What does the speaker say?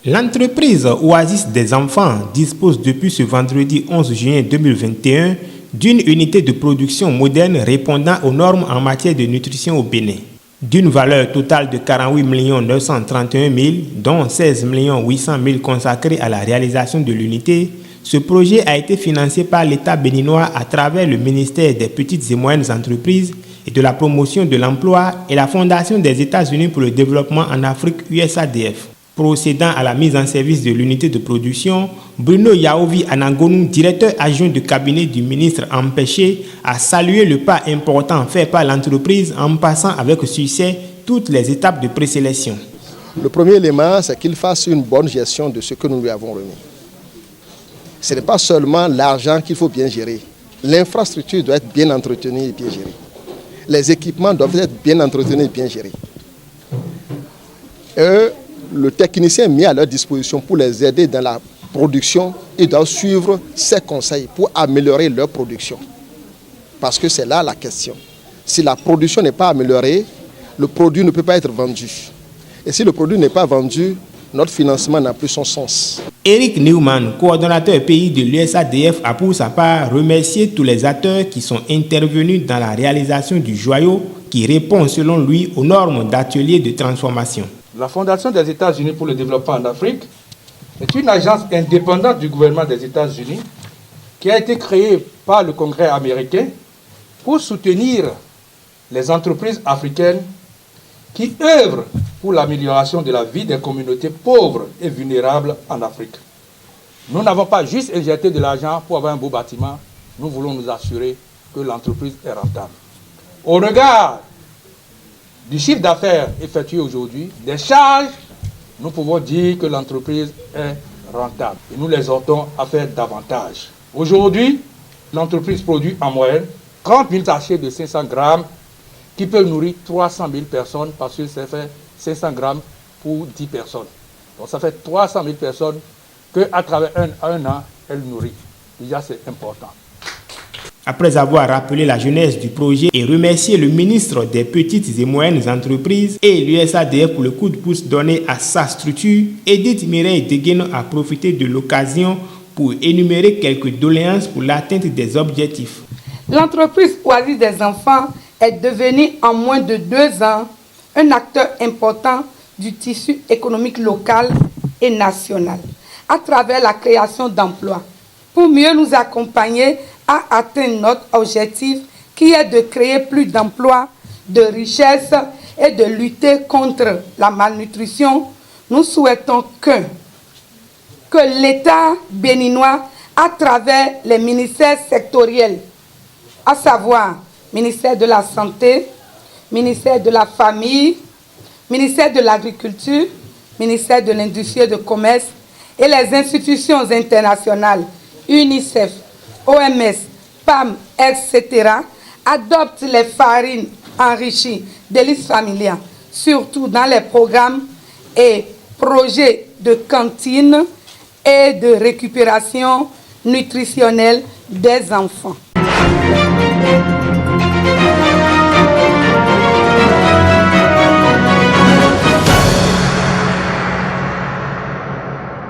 L'entreprise Oasis des enfants dispose depuis ce vendredi 11 juin 2021 d'une unité de production moderne répondant aux normes en matière de nutrition au Bénin. D'une valeur totale de 48 931 000, dont 16 800 000 consacrés à la réalisation de l'unité, ce projet a été financé par l'État béninois à travers le ministère des Petites et Moyennes Entreprises et de la Promotion de l'Emploi et la Fondation des États-Unis pour le Développement en Afrique USADF. Procédant à la mise en service de l'unité de production, Bruno Yaovi Anangonou, directeur adjoint du cabinet du ministre empêché, a salué le pas important fait par l'entreprise en passant avec succès toutes les étapes de présélection. Le premier élément, c'est qu'il fasse une bonne gestion de ce que nous lui avons remis. Ce n'est pas seulement l'argent qu'il faut bien gérer. L'infrastructure doit être bien entretenue et bien gérée. Les équipements doivent être bien entretenus et bien gérés. Le technicien mis à leur disposition pour les aider dans la production, ils doivent suivre ces conseils pour améliorer leur production. Parce que c'est là la question. Si la production n'est pas améliorée, le produit ne peut pas être vendu. Et si le produit n'est pas vendu, notre financement n'a plus son sens. Eric Newman, coordonnateur pays de l'USADF, a pour sa part remercié tous les acteurs qui sont intervenus dans la réalisation du joyau qui répond selon lui aux normes d'atelier de transformation. La Fondation des États-Unis pour le développement en Afrique est une agence indépendante du gouvernement des États-Unis qui a été créée par le Congrès américain pour soutenir les entreprises africaines qui œuvrent pour l'amélioration de la vie des communautés pauvres et vulnérables en Afrique. Nous n'avons pas juste injecté de l'argent pour avoir un beau bâtiment, nous voulons nous assurer que l'entreprise est rentable. Au regard du chiffre d'affaires effectué aujourd'hui, des charges, nous pouvons dire que l'entreprise est rentable. Et nous les exhortons à faire davantage. Aujourd'hui, l'entreprise produit en moyenne 30 000 sachets de 500 grammes qui peuvent nourrir 300 000 personnes parce que ça fait 500 grammes pour 10 personnes. Donc ça fait 300 000 personnes qu'à travers un an, elles nourrissent. Déjà, c'est important. Après avoir rappelé la jeunesse du projet et remercié le ministre des Petites et Moyennes Entreprises et l'USADF pour le coup de pouce donné à sa structure, Edith Mireille Degueno a profité de l'occasion pour énumérer quelques doléances pour l'atteinte des objectifs. L'entreprise Oasis des enfants est devenue en moins de 2 ans un acteur important du tissu économique local et national à travers la création d'emplois pour mieux nous accompagner à atteindre notre objectif qui est de créer plus d'emplois, de richesses et de lutter contre la malnutrition. Nous souhaitons que l'État béninois, à travers les ministères sectoriels, à savoir ministère de la Santé, ministère de la Famille, ministère de l'Agriculture, ministère de l'Industrie et du Commerce et les institutions internationales, UNICEF, OMS, PAM, etc., adoptent les farines enrichies d'hélice familiale, surtout dans les programmes et projets de cantine et de récupération nutritionnelle des enfants.